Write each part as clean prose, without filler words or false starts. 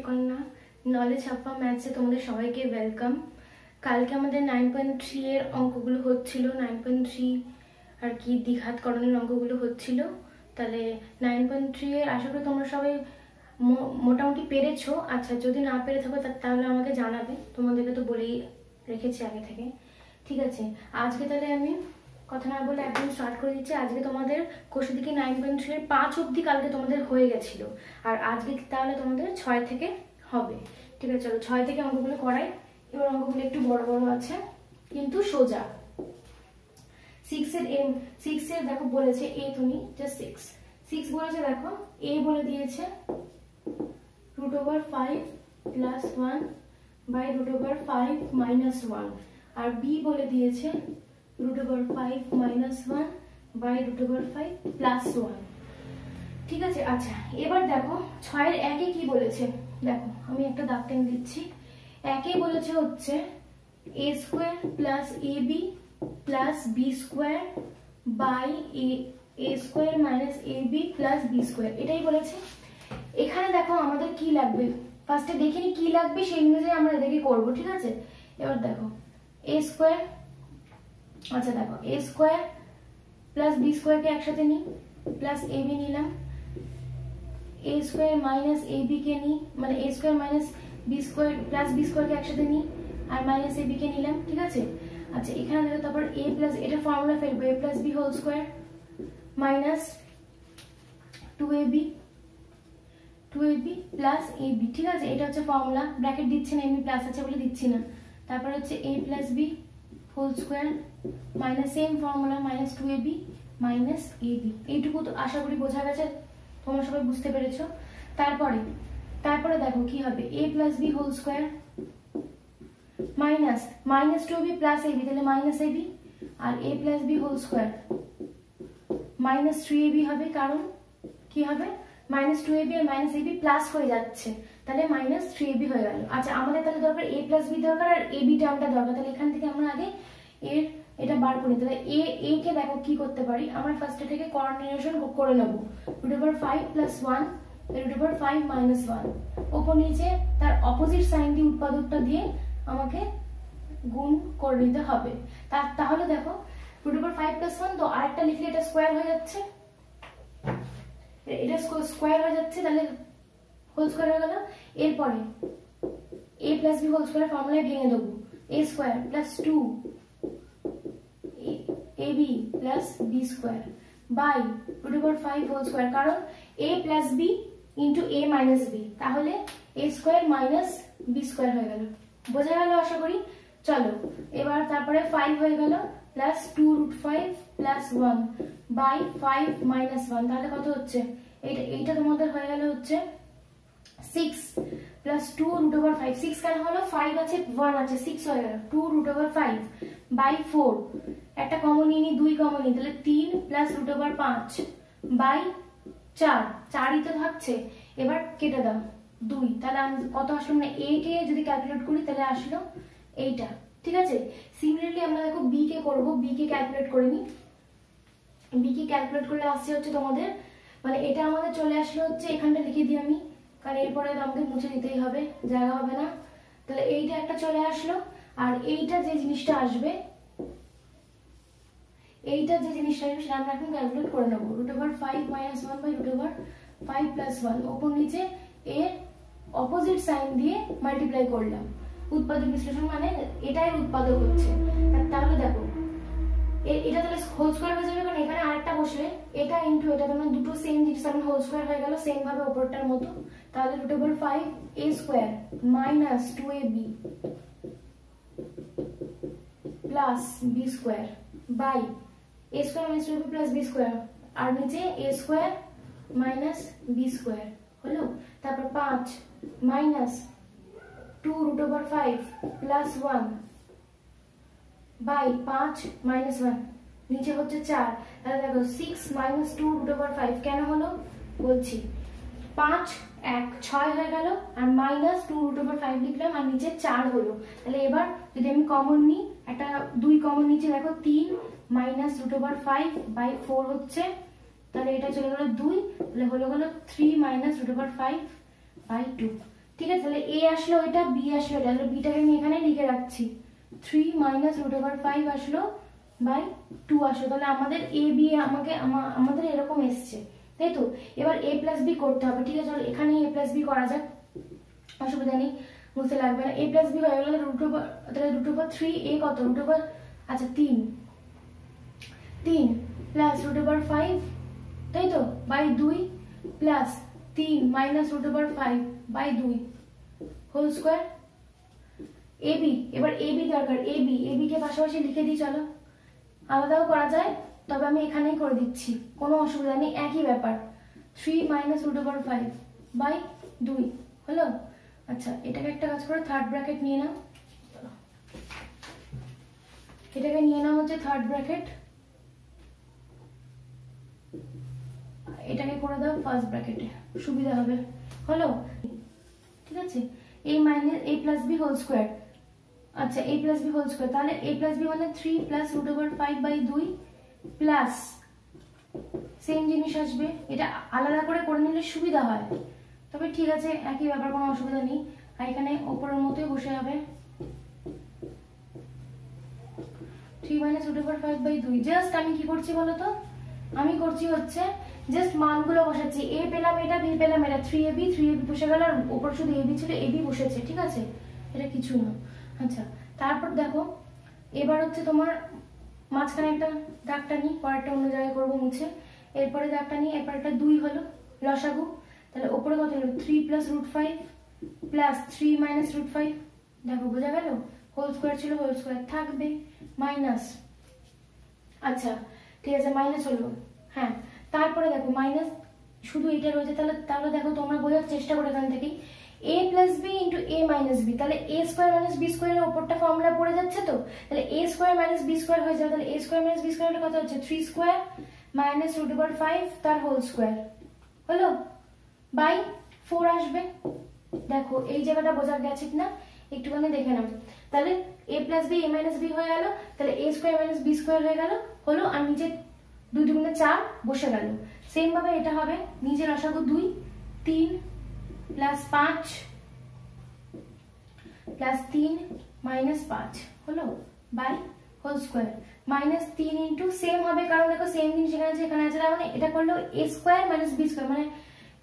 কন্যা নলেজ হাপ্পা ম্যাথসে তোমাদের সবাইকে ওয়েলকাম। কালকে আমাদের 9.3 এর অঙ্কগুলো হচ্ছিল, 9.3 আর কি দ্বিঘাতকরণের অঙ্কগুলো হচ্ছিল। তাহলে 9.3 এর আশা করি তোমরা সবাই মোটামুটি পেরেছো। আচ্ছা, যদি না পেরে থাকো তাহলে আমাকে জানাবে, তোমাদেরকে তো বলেই রেখেছি আগে থেকে। ঠিক আছে, আজকে তাহলে আমি কথা না বলে একদম স্টার্ট করে দিচ্ছি। আজকে তোমাদের কোষে দিকে 9.3 এর 5 অবধি কালকে তোমাদের হয়ে গেছিল, আর আজকে তাহলে তোমাদের 6 থেকে হবে। ঠিক আছে, চলো 6 থেকে অঙ্কগুলো করাই। এবার অঙ্কগুলো একটু বড় বড় আছে কিন্তু সোজা। 6 এর দেখো বলেছে এ, তুমি জাস্ট 6 বলেছে, দেখো এ বলে দিয়েছে √5 + 1 / √5 - 1, আর বি বলে দিয়েছে √5 - 1 / √5 + 1। ঠিক আছে, আচ্ছা এবার দেখো 6 এর একে কি বলেছে, দেখো আমি একটা দাগ টেনে দিচ্ছি। একে বলেছে হচ্ছে a² + ab + b² / a² - ab + b², এটাই বলেছে। এখানে দেখো আমাদের কি লাগবে, ফার্স্টে দেখে নি কি লাগবে, সেই অনুযায়ী আমরা এটাকে করবো। ঠিক আছে, এবার দেখো a², আচ্ছা দেখো a² + b² কে একসাথে নিই, প্লাস ab নিলাম, a² - ab কে নিই, মানে a² - b² + b² কে একসাথে নিই, আর -ab কে নিলাম। ঠিক আছে, আচ্ছা এখানে দেখো তারপর a প্লাস, এটা ফর্মুলা ফেলবো, a + b² - 2ab + ab। ঠিক আছে, এটা হচ্ছে ফর্মুলা, ব্র্যাকেট দিচ্ছি না, এমনি প্লাস আছে বলে দিচ্ছি না। তারপর হচ্ছে a + b² - same formula, -2ab - ab। এইটুকু তো আশা করি বোঝা গেছে, তোমরা সবাই বুঝতে পেরেছো। তারপরে দেখো কি হবে, a + b² - -2ab + ab, তাহলে -ab, R a + b² - 3ab হবে, কারণ কি হবে -2ab আর -ab প্লাস হয়ে যাচ্ছে, তাহলে -3ab হয়ে গেল। আচ্ছা আমাদের তাহলে দরকার a + b দরকার, আর ab টার্মটা দরকার। তাহলে এখান থেকে আমরা আগে এর এটা বার করি। তাহলে a কে দেখো কি করতে পারি, আমরা ফার্স্টে থেকে কোঅর্ডিনেশন করে নেব। √5 + 1 √5 - 1, ওপর নিচে তার অপোজিট সাইন দিয়ে উৎপাদকটা দিয়ে আমাকে গুণ করে নিতে হবে। তাহলে দেখো √5 + 1, তো আরেকটা লিখলে এটা স্কয়ার হয়ে যাচ্ছে, এটা স্কয়ার হয়ে যাচ্ছে, তাহলে হোল স্কয়ার হয়ে গেল। এরপরে a + b² ফর্মুলায় ভেঙে দেবো, a² + 2 ab + b² / √5², কারণ a + b * a - b, তাহলে a² - b² হয়ে গেল। বোঝা গেল আশা করি। চলো এবার তারপরে 5 হয়ে গেল, প্লাস 2√5 + 1 / 5 - 1, তাহলে কত হচ্ছে, এইটা তোমাদের হয়ে গেল হচ্ছে 6 + 2√5, 6 কেন হলো, 5 আছে 1 আছে, 6 হয়ে গেল, 2√5 / 4, একটা কমন নিয়ে নি, 2 কমন নিই, তাহলে 3 + √5 / 4, 4ই তো থাকছে। এবার কেটে দাও 2, তাহলে কত আসলো, মানে a কে যদি ক্যালকুলেট করি তাহলে আসলো এইটা। ঠিক আছে, সিমিলারলি আমরা দেখো b কে করব, b কে ক্যালকুলেট করে নি। b কে ক্যালকুলেট করলে আসছে হচ্ছে তোমাদের, মানে এটা আমাদের চলে আসলো হচ্ছে, এখানটা লিখে দিই আমি, কারণ এরপরে আমাকে মুছে দিতেই হবে, জায়গা হবে না। তাহলে এইটা একটা চলে আসলো, আর এইটা যে জিনিসটা আসবে সেটা আমরা এখন ক্যালকুলেট করে নেবো। √5 - 1 / √5 + 1, ওপর নিচে এর অপোজিট সাইন দিয়ে মাল্টিপ্লাই করলাম। উৎপাদক বিশ্লেষণ মানে এটাই উৎপাদক হচ্ছে। তাহলে দেখো এটা তাহলে হোল স্কয়ার হয়ে যাবে, কারণ এখানে আরেকটা বসলে এটা ইনটু এটা, মানে দুটো সেম জিনিস, তখন হোল স্কয়ার হয়ে গেল সেম ভাবে উপরটার মতো। তাহলে √5 a² - 2ab + b² / a² - 2ab + b², আর নিচে a² - b² হলো। তারপর 5 - 2√5 + 1 / 5 - 1, নিচে হচ্ছে 4। তাহলে দেখো 6 - 2√5 কেন হলো বলছি, 5 1 6 হয়ে গেল, আর -2√5 লিখলাম, আর নিচে 4 হলো। তাহলে এবার যদি আমি কমন নিই, একটা 2 কমন নিচে, দেখো 3 - √5 / 4 হচ্ছে, তাহলে এটা চলে গেল 2, তাহলে হলো 3 - √5 / 2। ঠিক আছে, তাহলে এ আসলো এটা, বি আসলো এটা, তাহলে বিটাকে আমি এখানে লিখে রাখছি 3 মাইনাস রুট ওভার 5 আসলো বাই 2 আসলো। তাহলে আমাদের এ বি আমাদের এরকম এসছে, তাই তো। এবার এ প্লাস বি করতে হবে, ঠিক আছে, চলো এখানে এ প্লাস বি করা যাক, অসুবিধা নেই, বুঝতে লাগবে না। এ প্লাস বি হয়ে গেল রুট ওভার, তাহলে রুট ওভার 3 এ কত রুট ওভার, আচ্ছা 3 প্লাস রুট ওভার 5, তাই তো, by 2 plus 3 minus root over 5 by 2 whole square. AB, এবার এবি দরকার, এবি কে পাশাপাশি লিখে দিই, চলো আলাদাও করা যায়, তবে আমি এখানেই করে দিচ্ছি, কোনো অসুবিধা নেই, একই ব্যাপার। 3 মাইনাস রুট ওভার 5 বাই 2 হলো। আচ্ছা এটাকে একটা কাজ করে থার্ড ব্র্যাকেট নিয়ে নাও, এটাকে নিয়ে নাও হচ্ছে থার্ড ব্র্যাকেট, এটাকে করে দাও ফার্স্ট ব্র্যাকেটে, সুবিধা হবে, হলো, ঠিক আছে। a minus a plus b whole square, আচ্ছা a plus b whole square, তাহলে a প্লাস বি মানে 3 plus root over 5 by 2 plus same জিনিস আসবে, এটা আলাদা করে নিলে সুবিধা হয়, তবে ঠিক আছে একই ব্যাপার, কোনো অসুবিধা নেই। আর এখানে ওপরের মতোই বসে যাবে 3 minus root over 5 by 2। Just আমি কি করছি বলো তো, আমি করছি হচ্ছে জাস্ট মানগুলো বসাচ্ছি, এ পেলাম এটা, বি পেলাম এটা, 3ab বসে গেল, আর উপর শুধু এবি ছিল, এবি বসেছে, ঠিক আছে, এটা কিছু না। আচ্ছা তারপর দেখো এবার হচ্ছে তোমার মাঝখানে একটা দাগটা নিই, পরেরটা অন্য জায়গায় করবো মুছে, এরপরে দাগটা নিই, এরপর একটা 2 হলো লসাগু, তাহলে উপরে কত হলো 3 plus root 5 plus 3 minus root 5, দেখো বোঝা গেল, হোল স্কোয়ার ছিল হোল স্কোয়ার থাকবে, মাইনাস, আচ্ছা ঠিক আছে মাইনাস হলো, হ্যাঁ তারপরে দেখো মাইনাস শুধু এটা রয়েছে, তাহলে দেখো তোমরা বোঝার চেষ্টা করে এখান থেকেই a plus b into a minus b, তাহলে এ স্কোয়ার মাইনাস বি স্কোয়ারের ওপরটা ফর্মুলা পড়ে যাচ্ছে, তো তাহলে a square minus b square হয়ে যাবে, তাহলে a square minus b square কত হচ্ছে 3 স্কোয়ার মাইনাস রুট ওভার 5 তার হোল স্কোয়ার হলো বাই 4 আসবে। দেখো এই জায়গাটা বোঝা গেছে কিনা একটুখানি দেখে নাও, তাহলে a plus b a minus b হয়ে গেল, তাহলে a square minus b square হয়ে গেল হলো, আর নিচে 2 দুগুণে 4 বসে গেল। সেম ভাবে এটা হবে নিচে লসাগু 2 3 প্লাস 5 প্লাস 3 মাইনাস 5 হলো by whole square, minus 3 into same হবে, কারণ দেখো সেম জিনিস এখানে আছে এখানে আছে, মানে এটা করলো a square minus b square, মানে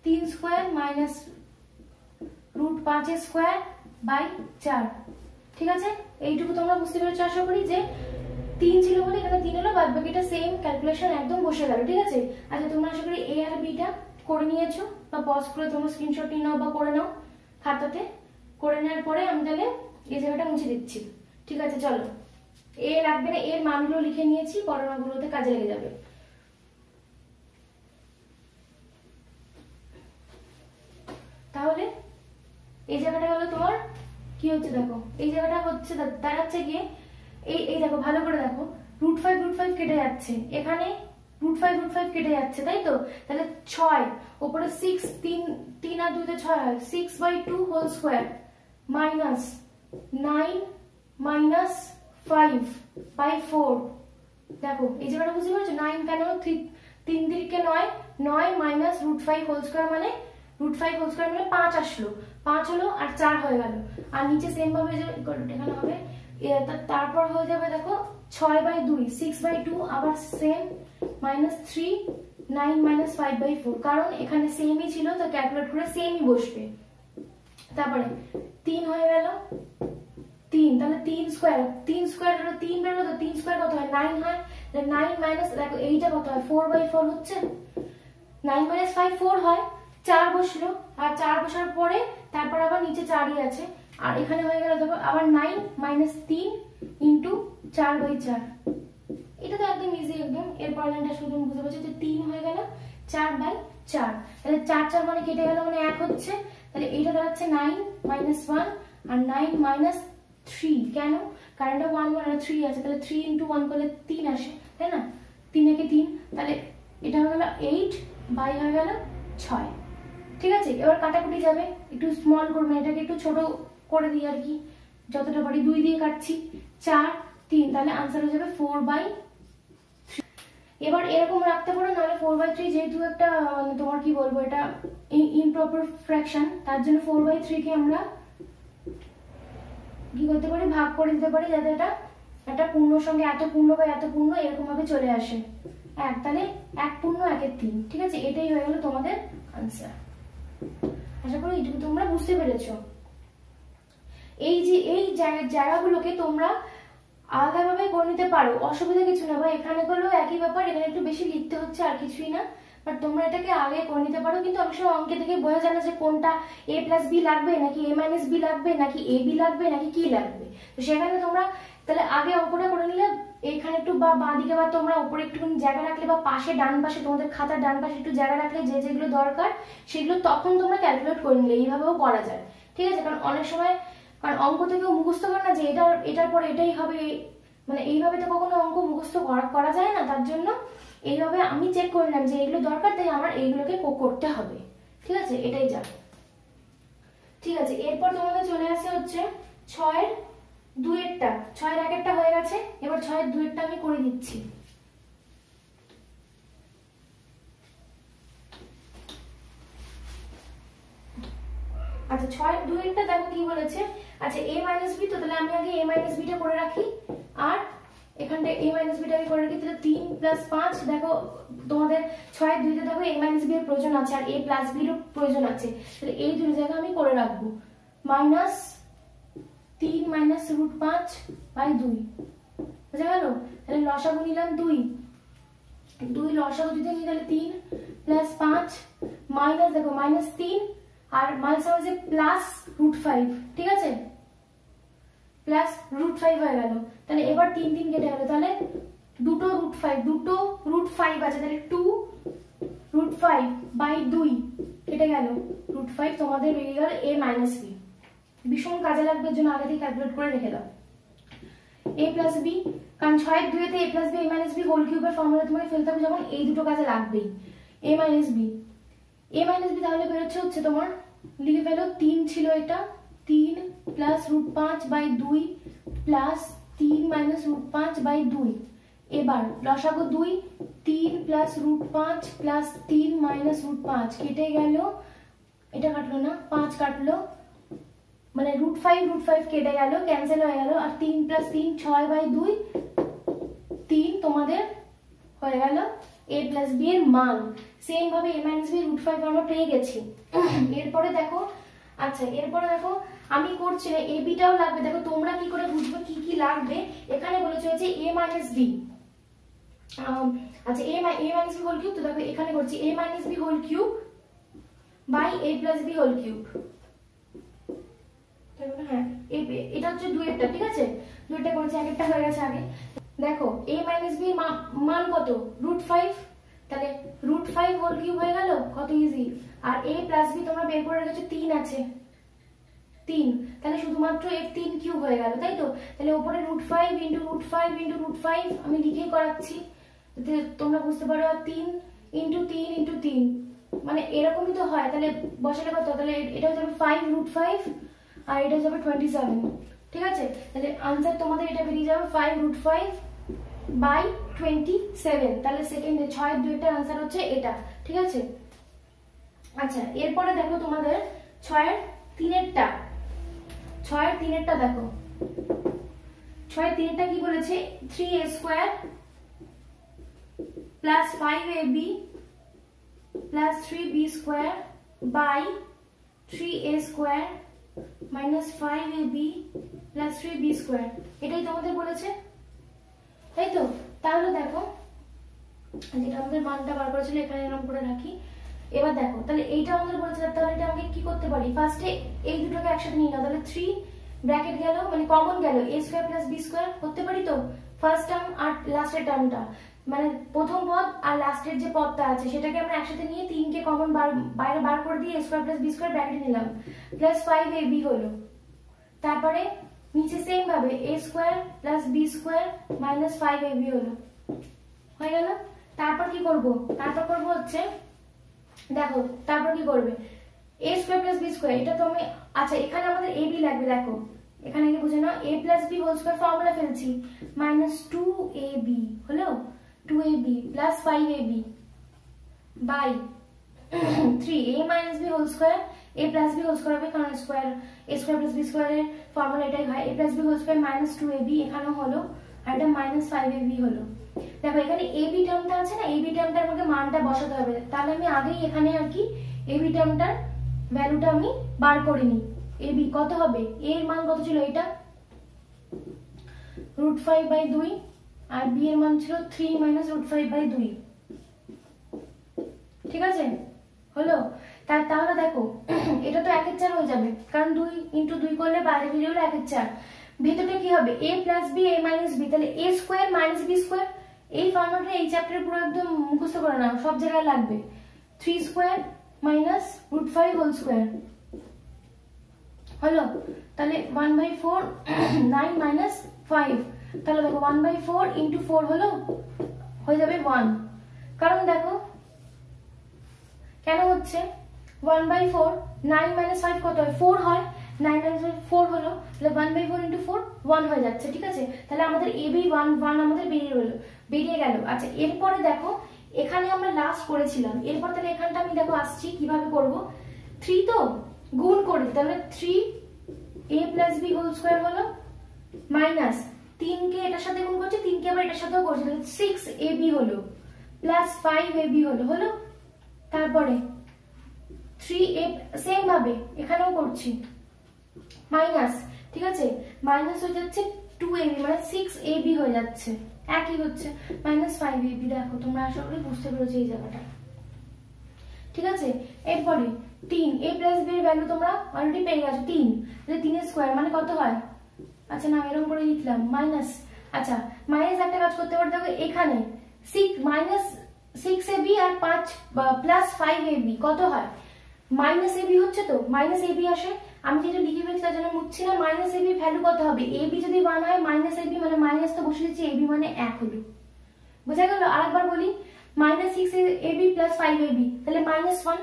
3 square minus root 5 square by 4, ঠিক আছে। এইটুকু তোমরা বুঝতে পেরেছো আশা করি, যে 3 ছিল বলে এখানে 3 হলো, বাদ বাকিটা সেম ক্যালকুলেশন একদম বসে গেল, ঠিক আছে। আচ্ছা তোমরা আশা করি এ আর বিটা করে নিয়েছো, বা পজ করে তোমরা স্ক্রিনশট নিয়ে নাও বা করে নাও খাতাতে, করে নেওয়ার পরে আমি তাহলে এই জায়গাটা মুছে দিচ্ছি, ঠিক আছে। চলো এ লাগবে না, এর মানগুলো লিখে নিয়েছি, পরের মানগুলোতে কাজে লেগে যাবে। তাহলে এই জায়গাটা হলো তোমার কি হচ্ছে, দেখো এই জায়গাটা হচ্ছে দাঁড়াচ্ছে গিয়ে এই দেখো ভালো করে দেখো, রুট 5 কেটে যাচ্ছে, এখানে রুট 5 কেটে যাচ্ছে, তাই তো, তাহলে 6 উপরে 6 3 আর 2 তে 6 হয়, 6 by 2 whole square minus 9 minus 5 by 4, দেখো এই জায়গাটা বুঝতে পারছো, 9 কেন 3 দিকে 9 মাইনাস রুট 5 হোল স্কোয়ার, মানে রুট 5 হোল স্কোয়ার মানে 5 আসলো, 5 হলো আর 4 হয়ে গেল, আর নিচে সেম ভাবে এখানে হবে, তারপর হয়ে যাবে দেখো 6 বাই 2 6 বাই 2 আবার সেম মাইনাস 3 9 মাইনাস 5 বাই 4, কারণ এখানে সেমই ছিল তো ক্যালকুলেট করে সেমই বসবে। তারপরে 3 হয়ে গেল 3, তাহলে 3 স্কোয়ার 3 বেরোলো, তো 3 স্কোয়ার কত হয় 9 হয়, তাহলে 9 মাইনাস দেখো এইটা কত হয় 4 বাই 4 হচ্ছে, 9 মাইনাস 5 4 হয়, 4 বসলো, আর 4 বসার পরে তারপর আবার নিচে 4ই আছে, আর এখানে হয়ে গেল দেখো আবার 9 মাইনাস 3 ইন্টু 4 বাই 4, এটা তো একদম ইজি একদম। এরপর লাইনটা শুধু বুঝতে পারছো যে 3 হয়ে গেল 4 বাই 4, তাহলে 4 মানে কেটে গেল, মানে 1 হচ্ছে, তাহলে এইটা দাঁড়াচ্ছে 9 মাইনাস 1 আর 9 মাইনাস 3, কেন কারণ এটা 1 1 আর 3 আছে, তাহলে 3 ইন্টু 1 করলে 3 আসে, তাই না, 3 একে 3, তাহলে এটা হয়ে গেল 8 বাই হয়ে গেল 6, ঠিক আছে। এবার কাটাকুটি যাবে, একটু স্মল করবে, এটাকে একটু ছোট করে দিই আর কি, যতটা পারি 2 দিয়ে কাটছি, 4 3, তাহলে আনসার হয়ে যাবে 4 বাই 3। এবার এরকম রাখতে পারো, নাহলে 4/3 যেহেতু একটা তোমার কি বলবো এটা ইমপ্রপার ফ্র্যাকশন, তার জন্য 4/3 কে আমরা কি করতে পারি, ভাগ করে দিতে পারি, যাতে এটা একটা পূর্ণর সঙ্গে এত পূর্ণ বা এত পূর্ণ এরকম ভাবে চলে আসে। এক, তাহলে 1 পূর্ণ 1 এর 3। ঠিক আছে, এটাই হয়ে গেল তোমাদের আনসার। আশা করি এইটুকু তোমরা বুঝতে পেরেছো। এই যে এই জায়গাগুলোকে তোমরা আলাদাভাবে করে নিতে পারো, অসুবিধা কিছু না। বা এখানে করলেও একই ব্যাপার, এখানে একটু বেশি লিখতে হচ্ছে আর কিছুই না, বাট তোমরা এটাকে আগে করে নিতে পারো। কিন্তু অনেক সময় অঙ্কে থেকে বোঝা যায় না যে কোনটা a প্লাস বি লাগবে, নাকি a মাইনাস বি লাগবে, নাকি এ বি লাগবে, নাকি কি লাগবে। তো সেখানে তোমরা তাহলে আগে অঙ্কটা করে নিলে এখানে একটু বা বাঁদিকে বা তোমরা উপরে একটুখানি জায়গা রাখলে, বা পাশে ডান পাশে তোমাদের খাতার ডান পাশে একটু জায়গা রাখলে যে যেগুলো দরকার সেগুলো তখন তোমরা ক্যালকুলেট করে নিলে এইভাবেও করা যায়। ঠিক আছে, কারণ অনেক সময় কারণ অঙ্ক থেকেও মুখস্থ করে না যে এটার পর এটাই হবে, মানে এইভাবে তো কখনো অঙ্ক মুখস্থ করা যায় না। তার জন্য এইভাবে আমি চেক করলাম যে এগুলো দরকার, তাই আমার এইগুলোকে করতে হবে। ঠিক আছে, এটাই যা। ঠিক আছে, এরপর তোমাদের চলে আসে হচ্ছে 6-এর 2-এরটা। 6-এর 1-এরটা হয়ে গেছে, এবার 6-এর 2-এরটা আমি করে দিচ্ছি। আচ্ছা, 6-এর 2-এরটা দেখো কি বলেছে। আচ্ছা, a মাইনাস বি, তো তাহলে আমি আগে a মাইনাস বিটা করে রাখি, আর এখানটা a মাইনাস বিটা আমি করে রাখি। তাহলে 3 প্লাস 5, দেখো তোমাদের 6-এর 2-তে দেখো a মাইনাস বি এর প্রয়োজন আছে আর a প্লাস বি এর প্রয়োজন আছে, তাহলে এই দুটো জায়গা আমি করে রাখবো। মাইনাস 3 মাইনাস রুট 5 বাই 2, বুঝা গেল? তাহলে লসাগু নিলাম 2 লসাগু যদি নিই তাহলে 3 প্লাস 5 মাইনাস, দেখো মাইনাস 3 আর মাইনাস হচ্ছে প্লাস রুট 5। ঠিক আছে, প্লাস রুট 5 হয়ে গেল। তাহলে এবার 3 কেটে গেল, তাহলে দুটো রুট 5 আছে, তাহলে 2 রুট 5 বাই 2 কেটে গেল, রুট 5 তোমাদের বেরিয়ে গেল a মাইনাস বি। ভীষণ কাজে লাগবে, এর জন্য আগে থেকে ক্যালকুলেট করে রেখে দাও a প্লাস বি, কারণ 6-এর 2-এতে a plus b a minus b whole কিউবের ফর্মুলা তোমাকে ফেলতে হবে যখন, এই দুটো কাজে লাগবেই। a মাইনাস বি তাহলে বেরোচ্ছে হচ্ছে তোমার, লিখে ফেলো 3 ছিল এটা, 3 plus root 5 by 2 plus 3 minus root 5 by 2। এবার লসাগু 2, 3 plus root 5 plus 3 minus root 5 কেটে গেল, এটা কাটলো না, 5 কাটলো, মানে রুট 5 কেটে গেল, ক্যান্সেল হয়ে গেল, আর 3 প্লাস 3 6 বাই 2 3 তোমাদের হয়ে গেল a প্লাস বি এর মান। সেম ভাবে a মাইনাস বি রুট 5 আমরা পেয়ে গেছি। এরপরে দেখো, আচ্ছা এরপরে দেখো আমি করছি না, a বিটাও লাগবে। দেখো তোমরা কি করে বুঝবে কি কি লাগবে, এখানে বলেছে হচ্ছে a মাইনাস বি। আচ্ছা a minus b whole cube, তো দেখো এখানে করছি a minus b whole cube by a plus b whole cube. হ্যাঁ, এটা হচ্ছে 2-এরটা। ঠিক আছে, 2-এরটা করেছি, 1-এরটা হয়ে গেছে আগে। দেখো a মাইনাস বি মান কত, রুট 5, তাহলে রুট 5 হোল কিউব হয়ে গেল, কত ইজি। আর a প্লাস বি তোমরা বের করে রেখেছো 3 আছে, 3, তাহলে শুধুমাত্র এর 3 কিউব হয়ে গেল, তাই তো? তাহলে উপরে root 5 into root 5 into root 5 আমি লিখে করাচ্ছি যাতে তোমরা বুঝতে পারো। আর 3 ইন্টু 3 ইন্টু 3 মানে এরকমই তো হয়, তাহলে বসালে কত, তাহলে এটা হয়ে যাবে 5 রুট 5 আর এটা যাবে 27। ঠিক আছে, তাহলে आंसर তোমাদের এটা বেরিয়ে যাবে 5 রুট 5 বাই 27। তাহলে সেকেন্ডে 6-এর 2-এর आंसर হচ্ছে এটা। ঠিক আছে, আচ্ছা এরপরে দেখো তোমাদের 6-এর 3-এরটা। 6-এর 3-এরটা দেখো, 6-এর 3-এরটা কি বলেছে, 3a square plus 5ab plus 3b square by 3a square minus 5ab plus 3b square, এটাই তোমাদের বলেছে, তাই তো? তাহলে দেখো যেটা আমাদের মানটা বার করেছিল এখানে এরকম করে রাখি। এবার দেখো তাহলে এইটা আমাদের বলেছে, তাহলে এটা আমাকে কি করতে পারি, ফার্স্টে এই দুটোকে একসাথে নিয়ে নাও। তাহলে 3 ব্র্যাকেট গেল, মানে কমন গেল, a square plus b square করতে পারি তো, ফার্স্ট টার্ম আর লাস্টের টার্মটা, মানে প্রথম পদ আর লাস্টের যে পদটা আছে সেটাকে আমরা একসাথে নিয়ে 3 কে কমন বাইরে বার করে দিয়ে a square plus b square ব্র্যাকেটে নিলাম, প্লাস 5ab হলো। তারপরে নিচে সেম ভাবে a square plus b square minus 5ab হলো, হয়ে গেল। তারপর কি করব, তারপর করব হচ্ছে দেখো, তারপর কি করবে, a square plus b square, এটা তো আমি, আচ্ছা এখানে আমাদের ab লাগবে। দেখো এখানে কি বুঝে নাও, a plus b whole square formula ফেলছি, মাইনাস 2ab হলো, 2ab plus 5ab by 3a minus b whole square a plus b whole square হবে কারণ square a square plus b square এর ফর্মুলা এটাই হয় a plus b whole square minus 2ab এখানে হলো আর এটা minus 5ab হলো। দেখো এখানে ab টার্মটা আছে না, ab টার্মটার মধ্যে মানটা বসাতে হবে, তাহলে আমি আগেই এখানে আর কি ab টার্মটার ভ্যালুটা আমি বার করে নিই। ab কত হবে, a এর মান কত ছিল, এটা √5/2 আর b এর মান ছিল 3 - √5/2, ঠিক আছে হলো। তাহলে দেখো এটা তো 1/4 হয়ে যাবে কারণ 2 × 2 করলে বাইরে বেরিয়ে হলো 1/4, ভেতরে কি হবে a plus b a minus b, তাহলে a square minus b square, এই ফর্মুলাটা এই চ্যাপ্টারে পুরো একদম মুখস্থ করে নাও, সব জায়গায় লাগবে। 3 স্কয়ার minus √5 হোল স্কয়ার হলো, তাহলে 1/4 9 minus 5, তাহলে দেখো 1/4 × 4 হলো হয়ে যাবে 1, কারণ দেখো কেন হচ্ছে 1/4 9 minus 5 কত হয় 4 হয়, 9 minus 5 4 হলো, তাহলে 1/4 × 4 1 হয়ে যাচ্ছে, ঠিক আছে। তাহলে আমাদের ab 1 আমাদের বেরিয়ে গেল। আচ্ছা এরপরে দেখো এখানে আমরা লাস্ট করেছিলাম, এরপর তাহলে এখানটা আমি দেখো আসছি কিভাবে করব, 3 তো গুণ করে, তাহলে 3a plus b whole square হলো মাইনাস 3 কে এটার সাথে গুণ করছি, 3 কে আবার এটার সাথেও করছি, তাহলে 6ab হলো প্লাস 5ab হলো, তারপরে 3a সেম ভাবে এখানেও করছি মাইনাস, ঠিক আছে মাইনাস হয়ে যাচ্ছে 2ab মানে 6ab হয়ে যাচ্ছে, একই হচ্ছে মাইনাস 5ab। দেখো তোমরা আশা করি বুঝতে পেরেছো এই জায়গাটা, ঠিক আছে। এরপরে 3a plus b এর ভ্যালু তোমরা অলরেডি পেয়ে গেছো 3, তাহলে 3 এর স্কয়ার মানে কত হয়, আচ্ছা না এরকম করে লিখলাম মাইনাস, আচ্ছা মাইনাস একটা কাজ করতে পারো, দেখো এখানে 6ab আর 5 প্লাস 5ab কত হয়, মাইনাস ab হচ্ছে তো মাইনাস ab আসে, আমি যেটা লিখে ফেলছি তার জন্য মুছছি না, মাইনাস ab ভ্যালু কত হবে, ab যদি 1 হয় মাইনাস ab মানে মাইনাস তো বসে দিচ্ছি, ab মানে 1 হলো, বুঝা গেল। আরেকবার বলি -6ab প্লাস 5ab তাহলে -1,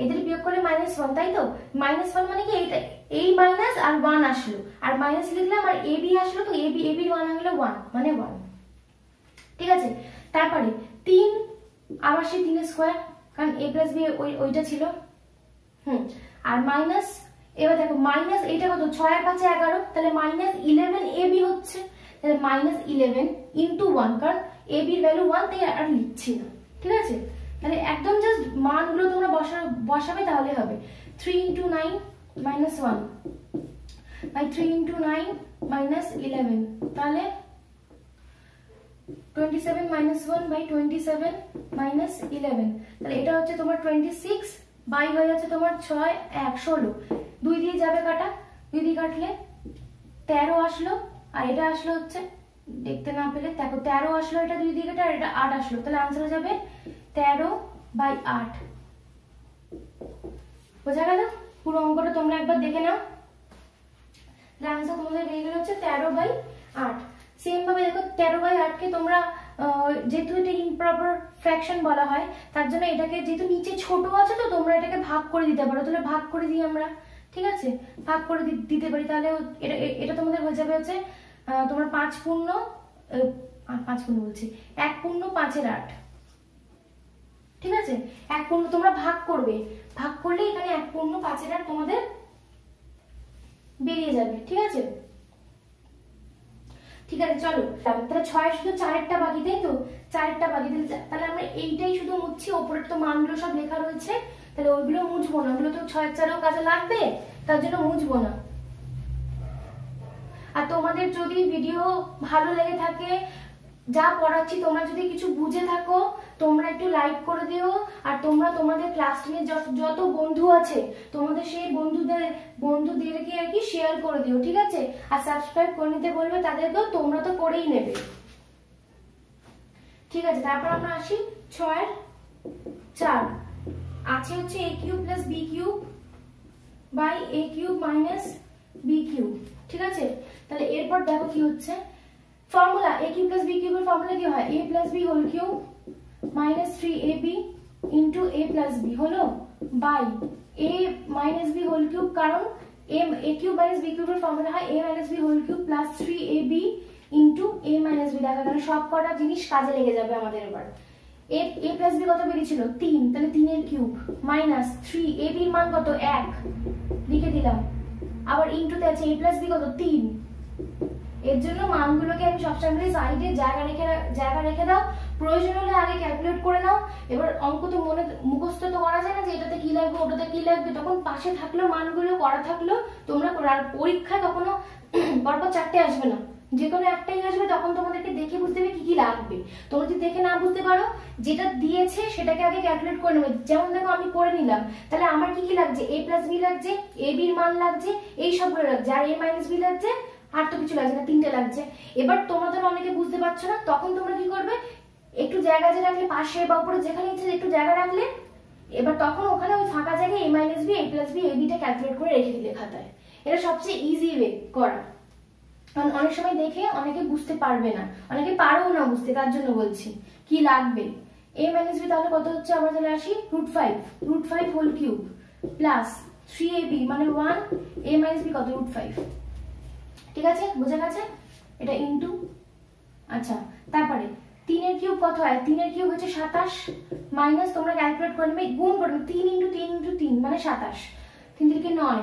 এদের বিয়োগ করে -1, তাই তো -1 মানে কি এইটা এই মাইনাস আর 1 আসলো, আর মাইনাস লিখলাম আর ab আসলো, তো ab এর 1 হলো 1 মানে 1, ঠিক আছে। তারপরে 3 আবার সেই 3 এর স্কয়ার কারণ a plus b ওইটা ছিল, আর মাইনাস, এবার দেখো মাইনাস এটা কত 6 আর 5 11, তাহলে -11ab হচ্ছে, তাহলে -11 × 1 কারণ ab এর ভ্যালু 1 তাই আর লিখছি না, ঠিক আছে। তাহলে একদম জাস্ট মানগুলো তোমরা বসাবে তাহলে হবে 3 × 9 -1 বাই 3 × 9 -11, তাহলে 27 -1 বাই 27 -11, তাহলে এটা হচ্ছে তোমার 26 বাই হয়ে যাচ্ছে তোমার 6 1 16, 2 দিয়ে যাবে কাটা, 2 দিয়ে কাটলে 13 আসলো, আর এটা আসলো হচ্ছে দেখতে না পেলে দেখো 13 আসলো, এটা 2 দিয়ে কাটা, আর এটা 8 আসলো, তাহলে आंसर হয়ে যাবে 13/8, বোঝা গেল। পুরো অঙ্কটা তোমরা একবার দেখে নাও, তাহলে आंसर তোমাদের বেরিয়ে গেল হচ্ছে 13/8। সেম ভাবে দেখো 13/8 কে তোমরা যেহেতু এটা ইমপ্রপার ফ্র্যাকশন বলা হয় তার জন্য এটাকে যেহেতু নিচে ছোট আছে তো তোমরা এটাকে ভাগ করে দিতে পারো, তাহলে ভাগ করে দিই আমরা, ঠিক আছে ভাগ করে দিতে পারি, তাহলে এটা তোমাদের হয়ে যাবে হচ্ছে তোমার 5 পূর্ণ 5 বলছি 1 পূর্ণ 5/8, ঠিক আছে 1 পূর্ণ তোমরা ভাগ করবে, ভাগ করলে এখানে 1 পূর্ণ 5/8 তোমাদের বেরিয়ে যাবে, ঠিক আছে। ঠিক আছে চলো, তাহলে 6 শুধু 4টা বাকি, তাই তো 4টা বাকি, তাহলে আমরা এইটাই শুধু মুছছি, ওপরের তো মানগুলো সব লেখা রয়েছে, তাহলে ওইগুলো মুছবো না, ওগুলো তো 6 4ও কাজে লাগবে, তার জন্য মুছবো না। আর তোমাদের যদি ভিডিও ভালো লেগে থাকে, যা পড়াচ্ছি তোমরা যদি কিছু বুঝে থাকো তোমরা একটু লাইক করে দিও, আর তোমরা তোমাদের ক্লাস টিমের যত বন্ধু আছে তোমাদের সেই বন্ধুদেরকে আর কি শেয়ার করে দিও, ঠিক আছে। আর সাবস্ক্রাইব করে নিতে বলবে তাদেরকেও, তোমরা তো করেই নেবে, ঠিক আছে। তারপর আমরা আসি 6 4 আছে হচ্ছে a³ + b³ by a³ - b³, ঠিক আছে। তাহলে এরপর দেখো কি হচ্ছে ফর্মুলা, a³ + b³ এর ফর্মুলা কি হয়, a + b whole cube - 3ab * a + b হলো by a - b whole cube, কারণ a³ - b³ এর ফর্মুলা হয় a - b whole cube + 3ab into a minus b. দেখা গেল সব কটা জিনিস কাজে লেগে যাবে আমাদের। এবার এ প্লাস বি কত বেরিয়েছিল 3, তাহলে 3 এর কিউব মাইনাস 3 এ বির মান কত 1 লিখে দিলাম, আবার ইন্টুতে আছে এ প্লাস বি কত 3। এর জন্য মানগুলোকে আমি সবসময় সাইডে জায়গা রেখে দাও, প্রয়োজন হলে আগে ক্যালকুলেট করে নাও। এবার অঙ্ক তো মনে মুখস্থ তো করা যায় না যে এটাতে কি লাগবে ওটাতে কি লাগবে, তখন পাশে থাকলেও মানগুলো করা থাকলেও তোমরা আর পরীক্ষায় কখনো পরপর 4টে আসবে না, যে কোনো একটাই আসবে, তখন তোমাদেরকে দেখে বুঝতে হবে কি কি লাগবে। তোমরা যদি দেখে না বুঝতে পারো যেটা দিয়েছে সেটাকে আগে ক্যালকুলেট করে নেবে। যেমন দেখো আমি করে নিলাম, তাহলে আমার কি কি লাগছে এ প্লাস বি লাগছে, এ বির মান লাগছে, এই সবগুলো লাগছে, আর এ মাইনাস বি লাগছে, আর তো কিছু লাগছে না, 3টে লাগছে। এবার তোমাদের অনেকে বুঝতে পারছো না, তখন তোমরা কি করবে একটু জায়গা যে রাখলে পাশে বা উপরে যেখানে ইচ্ছে একটু জায়গা রাখলে, এবার তখন ওখানে ওই ফাঁকা জায়গায় এ minus B A plus b A beta calculate করে রেখে দিলে খাতায়। এটা সবচেয়ে ইজি ওয়ে করা, কারণ অনেক সময় দেখে অনেকে বুঝতে পারবে না, অনেকে পারো না বুঝতে, তার জন্য বলছি কি লাগবে। এ মাইনাস বি তাহলে কত হচ্ছে, আমরা তাহলে আসি √5 হোল কিউব প্লাস 3ab মানে 1, এ মাইনাস বি কত √5। ঠিক আছে, বোঝা গেছে? এটা ইন্টু, আচ্ছা তারপরে 3 এর কিউব কত হয়, 3 এর কিউব হচ্ছে 27 মাইনাস তোমরা ক্যালকুলেট করে নেবে, গুণ করে নেবে 3 × 3 × 3 মানে 27, 3 × 3 9,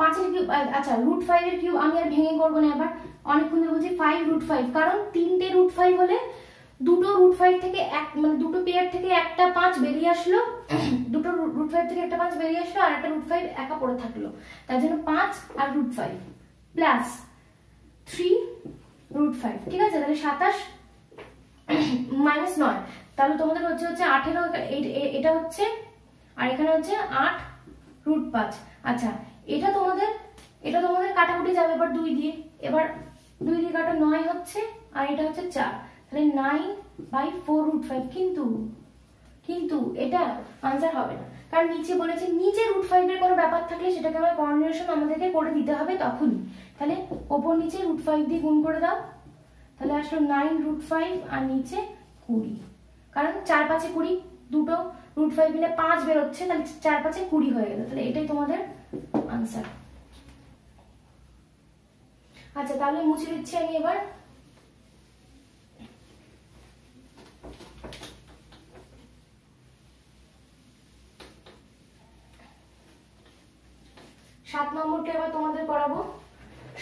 5 এর কিউব, আচ্ছা √5 এর কিউব আমি আর ভেঙে করবো না, এবার অনেকক্ষণ ধরে বলছি 5 √5, কারণ 3টে √5 হলে দুটো √5 থেকে এক মানে দুটো পেয়ার থেকে একটা 5 বেরিয়ে আসলো, দুটো √5 থেকে একটা 5 বেরিয়ে আসলো, আর একটা √5 একা পড়ে থাকলো, তার জন্য 5 আর √5 প্লাস 3 √5। ঠিক আছে, তাহলে 27 মাইনাস 9, তাহলে তোমাদের হচ্ছে 18, এটা হচ্ছে, আর এখানে হচ্ছে 8 √5। আচ্ছা এটা তোমাদের কাটাকুটি যাবে এবার 2 দিয়ে, এবার 2 দিয়ে কাটা 9 হচ্ছে, আর এটা হচ্ছে 4, তাহলে 9/4 √5। কিন্তু এটা आंसर হবে না, কারণ নিচে বলেছে নিচে √5 এর কোনো ব্যাপার থাকলে সেটাকে আমরা কনভার্সন আমাদেরকে করে দিতে হবে তখনই। তাহলে উপর নিচে √5 দিয়ে গুণ করে দাও, তাহলে আসলো 9 √5 আর নিচে 20, কারণ 4 5 20, দুটো √5 মিলে 5 বের হচ্ছে, তাহলে 4 5 20 হয়ে গেল, তাহলে এটাই তোমাদের आंसर। আচ্ছা তাহলে মুছে দিচ্ছি আমি এবার। সাত নম্বরটা এবার তোমাদের করাবো।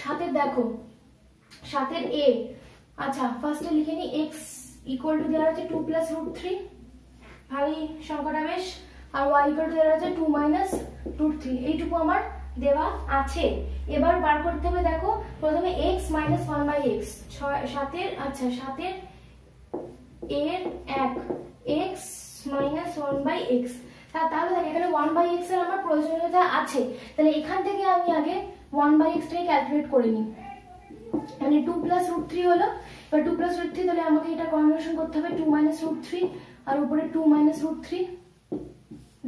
সাতের দেখো, সাতের এ, আচ্ছা ফার্স্টে লিখে নি x ইকুয়াল টু দেওয়া আছে 2 + √3, ভালোই সংখ্যাটা বেশ, আর y ইকুয়াল টু দেওয়া আছে 2 - √3, এইটুকু আমার দেওয়া আছে। এবার বার করতে হবে, দেখো প্রথমে x - 1/x, সাতের, আচ্ছা সাতের এর 1 x - 1/x, তাহলে দেখ এখানে 1/x এর আমার প্রয়োজনীয়তা আছে, তাহলে এখান থেকে আমি আগে 1/x টাকে ক্যালকুলেট করে নিই, মানে 2 + √3 হলো। এবার 2 + √3, তাহলে আমাকে এটা কনভার্সন করতে হবে 2 - √3, আর উপরে 2 - √3।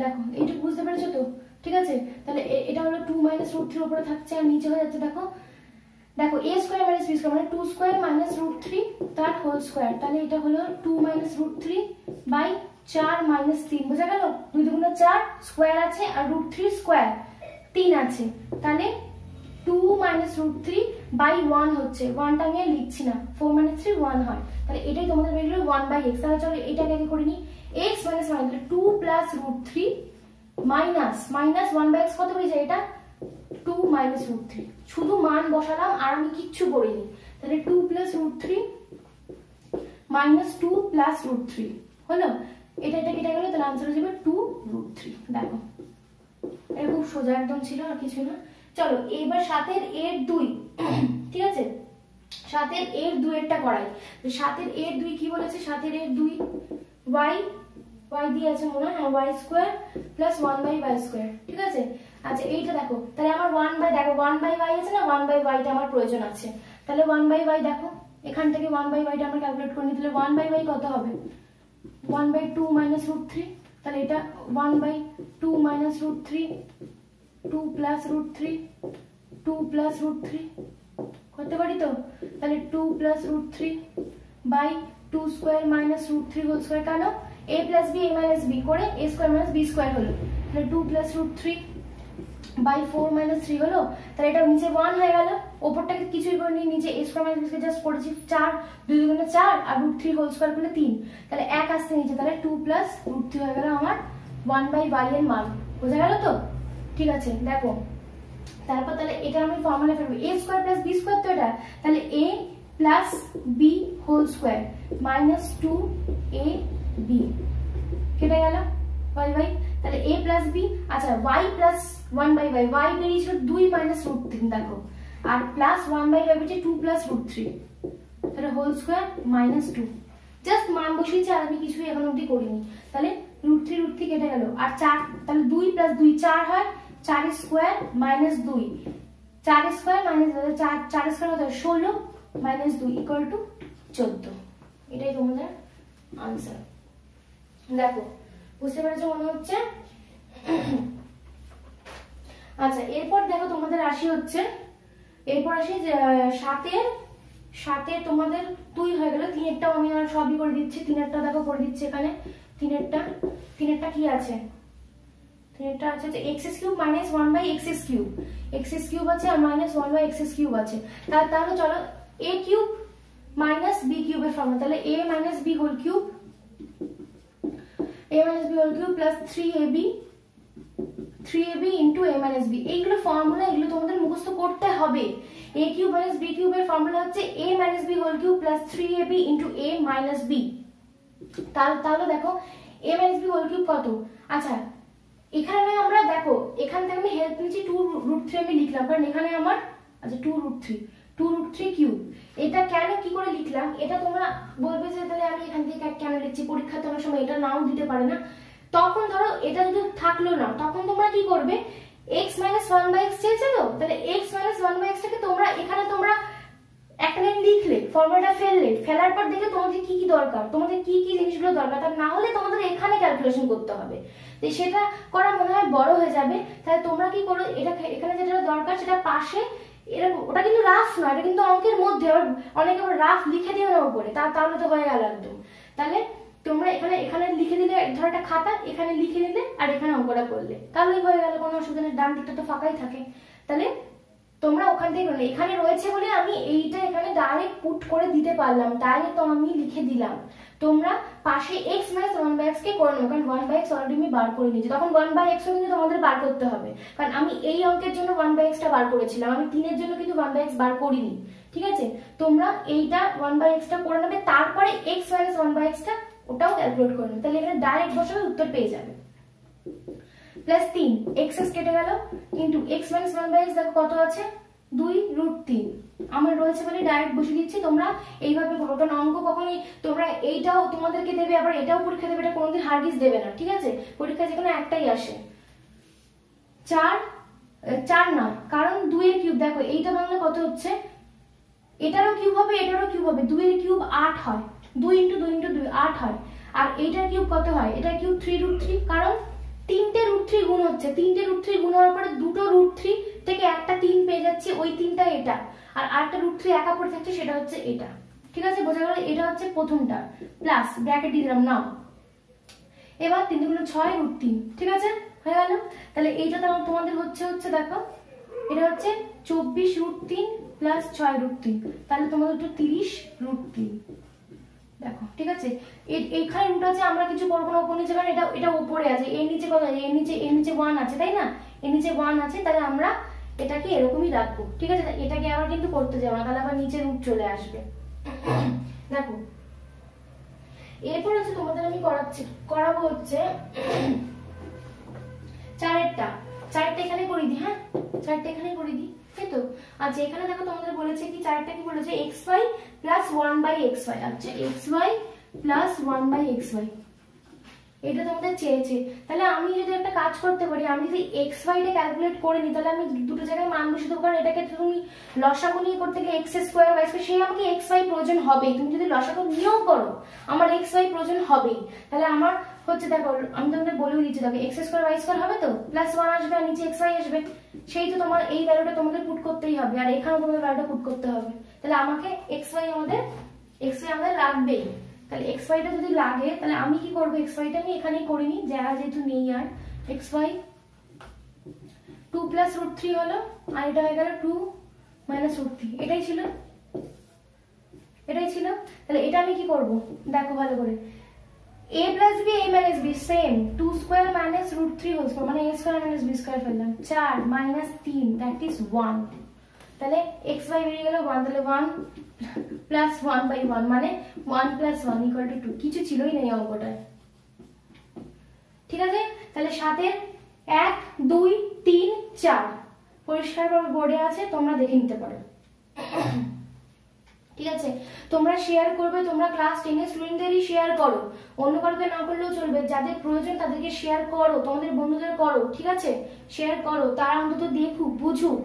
দেখো এইটুকু বুঝতে পেরেছো তো? ঠিক আছে, তাহলে এটা হলো 2 - √3 উপরে থাকছে, আর নিচে হয়ে যাচ্ছে দেখো a² - b² মানে 2² - √3 তার হোল স্কয়ার, তাহলে এটা হলো 2 - √3 বাই 4 - 3, বোঝা গেল? 2 × 2 = 4, স্কয়ার আছে, আর √3 স্কয়ার 3 আছে, তাহলে 2 - √3 বাই 1 হচ্ছে, 1টা আমি আর লিখছি না, 4 - 3 1 হয়, তাহলে এটাই তোমাদের বের হলো 1/x। তাহলে চলো এটাকে আগে করে নিই, x - 1, তাহলে 2 + √3 মাইনাস 1/x কত হয়ে যায়, এটা 2 - √3, শুধু মান বসালাম আর আমি কিচ্ছু করিনি, তাহলে 2 + √3 - 2 + √3 হলো, এটা কেটে গেল, তাহলে आंसर হয়ে যাবে 2 √3। দেখো এটা খুব সোজা একদম ছিল, আর কিছু না। চলো এবার সাতের এর 2, ঠিক আছে, সাতের এর 2 এরটা করাই। সাতের এর 2 কি বলেছে, সাতের এর 2 y দিয়ে আছে মনে হয়, y² + 1/y², ঠিক আছে। আচ্ছা এইটা দেখো, তাহলে আমার দেখো 1/y আছে না, 1/y টা আমার প্রয়োজন আছে, তাহলে 1/y দেখো এখান থেকে 1/y টা আমরা ক্যালকুলেট করে নিই, তাহলে 1/y কত হবে 1/2 - √3, তাহলে এটা 1/2 - √3, 2 + √3, 2 + √3 করতে পারি তো, তাহলে 2 + √3 বাই 2² - √3 হোল স্কয়ার, কেন a + b a - b করে a² - b² হলো, তাহলে 2 + √3 বাই 4 মাইনাস 3 হলো, তাহলে এটা নিচে 1 হয়ে গেল, উপরটাকে কিছুই করিনি, নিচে a square minus b square just করেছি 4, 2 দুগুণে 4 আর √3 হোল স্কয়ার করলে 3, তাহলে 1 আসছে নিচে, তাহলে 2 প্লাস √3 হয়ে গেল আমার 1/y এর মান। বোঝা গেল তো? ঠিক আছে, দেখো তারপর তাহলে এটা আমি ফর্মুলা ফেলবো a square plus b square, তো এটা তাহলে a plus b whole square minus 2ab কেটে গেল y, তাহলে a প্লাস b, আচ্ছা y প্লাস 1/y, y বেরিয়েছিল 2 মাইনাস √3, দেখো, আর প্লাস 1/y বেরিয়েছে 2 প্লাস √3, তাহলে হোল স্কয়ার মাইনাস 2, জাস্ট মান বসিয়েছি আর আমি কিছুই এখন অবধি করিনি। তাহলে √3 কেটে গেল, আর 4, তাহলে 2 প্লাস 2 4 হয়, 4 square minus 2, 4 square minus 4 square হতে 16 মাইনাস 2 ইকুয়াল টু 14, এটাই তোমাদের আনসার। দেখো বুঝতে পেরেছো মনে হচ্ছে? আচ্ছা এরপর দেখো তোমাদের রাশি হচ্ছে, এরপর আসি যে 7 তোমাদের 2 হয়ে গেল, 3-এরটাও আমি আর সবই করে দিচ্ছি, 3-এরটা দেখো করে দিচ্ছি এখানে, 3-এরটা কি আছে, 3-এরটা আছে যে x³ মাইনাস 1/x³ x³ আছে আর মাইনাস 1/x³ আছে, তাহলে চলো a³ মাইনাস b³ এর ফর্মুলা, তাহলে a minus b whole cube, a minus b whole cube plus 3ab into a minus b, এইগুলো ফর্মুলা, এগুলো তোমাদের মুখস্থ করতে হবে। a cube minus b cube এর ফর্মুলা হচ্ছে a minus b whole cube plus 3ab into a minus b, তাহলে দেখো a minus b whole cube কত, আচ্ছা এখানে আমরা দেখো এখান থেকে আমি হেল্প নিচ্ছি 2√3 আমি লিখলাম, কারণ এখানে আমার আচ্ছা 2√3 কিউব, এটা কেন কি করে লিখলাম, এটা তোমরা বলবে যে তাহলে আমি এখান থেকে কেন লিখছি, পরীক্ষাতে অনেক সময় এটা নাও দিতে পারে না, তখন ধরো এটা যদি থাকলো না, তখন তোমরা কি করবে, x minus 1/x চেয়েছে তো, তাহলে x minus 1/x টাকে তোমরা এখানে তোমরা একটা লাইন লিখলে, ফর্মুলাটা ফেলার পর দেখে তোমাদের কি কি দরকার, তোমাদের কি কি জিনিসগুলো দরকার, তার না হলে তোমাদের এখানে ক্যালকুলেশন করতে হবে, তো সেটা করা মনে হয় বড় হয়ে যাবে, তাহলে তোমরা কি করো, এটা এখানে যেটা দরকার সেটা পাশে, ওটা কিন্তু রাফ নয়, এটা কিন্তু অঙ্কের মধ্যে, আবার অনেকে আবার রাফ লিখে দিও না উপরে, তাহলে তো হয়ে গেল একদম, তাহলে তোমরা এখানে লিখে দিলে, ধর একটা খাতা এখানে লিখে দিলে আর এখানে অঙ্কটা করলে, তাহলেই হয়ে গেল, কোনো অসুবিধা নেই, ডান দিকটা তো ফাঁকাই থাকে, তাহলে তোমরা ওখান থেকে করলে, এখানে রয়েছে বলে আমি এইটা এখানে ডাইরেক্ট পুট করে দিতে পারলাম, ডাইরেক্ট আমি লিখে দিলাম, তোমরা পাশে x minus 1/x কে করে নেবো, কারণ 1/x অলরেডি আমি বার করে নিয়েছি, তখন 1/x ও কিন্তু তোমাদের বার করতে হবে, কারণ আমি এই অঙ্কের জন্য 1/x টা বার করেছিলাম, আমি 3-এর জন্য কিন্তু 1/x বার করিনি, ঠিক আছে, তোমরা এইটা 1/x টা করে নেবে, তারপরে x minus 1/x টা ওটাও ক্যালকুলেট করে নেবে, তাহলে এখানে ডাইরেক্ট বসাবে উত্তর পেয়ে যাবে, প্লাস 3 x কেটে গেল ইনটু x minus 1/x দেখো কত আছে 2√3, আমার রয়েছে বলে ডাইরেক্ট বসিয়ে দিচ্ছি, তোমরা এইভাবে ঘটন অঙ্ক কখনোই তোমরা এইটাও তোমাদেরকে দেবে, আবার এটাও পরীক্ষা দেবে, এটা কোনোদিন হারগিস দেবে না, ঠিক আছে, পরীক্ষা যেকোনো একটাই আসে, 4 না, কারণ 2 এর কিউব, দেখো এইটা ভাঙলে কত হচ্ছে, এটারও কিউব হবে এটারও কিউব হবে, 2 এর কিউব 8 হয়, 2 × 2 × 2 8 হয়, আর এইটার কিউব কত হয়, এটার কিউব 3√3, কারণ 3টে √3 গুণ হচ্ছে, 3টে √3 গুণ হওয়ার পরে দুটো √3 থেকে একটা 3 পেয়ে যাচ্ছি, ওই 3টা এটা, আর আরেকটা √3 একা পড়ে থাকছে, সেটা হচ্ছে এটা, ঠিক আছে, বোঝা গেল, এটা হচ্ছে প্রথমটা, প্লাস ব্র্যাকেট দিয়ে দিলাম নাও, এবার 3 × 6 √3, ঠিক আছে, হয়ে গেল, তাহলে এইটা তোমাদের হচ্ছে দেখো এটা হচ্ছে 24√3 প্লাস 6√3, তাহলে তোমাদের তো 30√3, দেখো ঠিক আছে, এইখানে রুট আছে, আমরা কিছু করবো না, উপর নিচে, কারণ এটা উপরে আছে, এর নিচে কত আছে, এর নিচে 1 আছে, তাই না, এর নিচে 1 আছে, তাহলে আমরা এটাকে এরকমই রাখবো, ঠিক আছে, এটাকে আবার কিন্তু করতে যাবো না, তাহলে আবার নিচে রুট চলে আসবে, দেখো এরপর হচ্ছে তোমাদের আমি করাবো হচ্ছে 4-এরটা এখানে করে দিই, হ্যাঁ 4টা এখানে করে দিই, তাই তো, আচ্ছা এখানে দেখো তোমাদের বলেছে কি, 4টা কি বলেছে, xy প্লাস 1/xy, আচ্ছা xy প্লাস 1/xy, এটা তোমাদের চেয়েছে, তাহলে আমি যদি একটা কাজ করতে পারি, আমি যদি xy টা ক্যালকুলেট করে নিই, তাহলে আমি দুটো জায়গায় মান বসিয়ে দেবো, কারণ এটাকে তুমি লসাগু নিয়ে করতে গেলে x² y² সেই আমাকে xy প্রয়োজন হবেই, তুমি যদি লসাগু নিয়েও করো আমার xy প্রয়োজন হবেই, তাহলে আমার হচ্ছে দেখো আমি তোমাদের বলেও দিচ্ছি, দেখো x² y² হবে তো, প্লাস 1 আসবে আর নিচে xy আসবে, সেই তো তোমার এই ভ্যালুটা তোমাদের পুট করতেই হবে, আর এখানে তোমাদের ভ্যালুটা পুট করতে হবে, তাহলে আমাকে xy আমাদের লাগবেই, তাহলে xy টা যদি লাগে তাহলে আমি কি করব, xy টা আমি এখানেই করে নিই, যেহেতু নেই আর xy 2 প্লাস রুট 3 হলো, আর এটা হয়ে গেল 2 মাইনাস রুট 3। এটাই ছিল। তাহলে এটা আমি কি করব দেখো ভালো করে, a plus b a minus b same, 2 square minus root 3 whole square মানে a square minus b square ফেললাম, 4 মাইনাস 3 দ্যাট ইজ 1। তাহলে xy বেরিয়ে গেল 1, তাহলে 1 প্লাস 1/1 মানে 1 প্লাস 1 ইকুয়াল টু 2। কিছু ছিলই না এই অঙ্কটায়, ঠিক আছে। তাহলে 7 এর 1 2 3 4 পরিষ্কারভাবে বোর্ডে আছে, তোমরা দেখে নিতে পারো, ঠিক আছে। তোমরা শেয়ার করবে, তোমরা ক্লাস 10 এর স্টুডেন্টদেরই শেয়ার করো, অন্য কাউকে না করলেও চলবে, যাদের প্রয়োজন তাদেরকে শেয়ার করো, তোমাদের বন্ধুদের করো, ঠিক আছে। শেয়ার করো, তারা অন্তত দেখুক বুঝুক,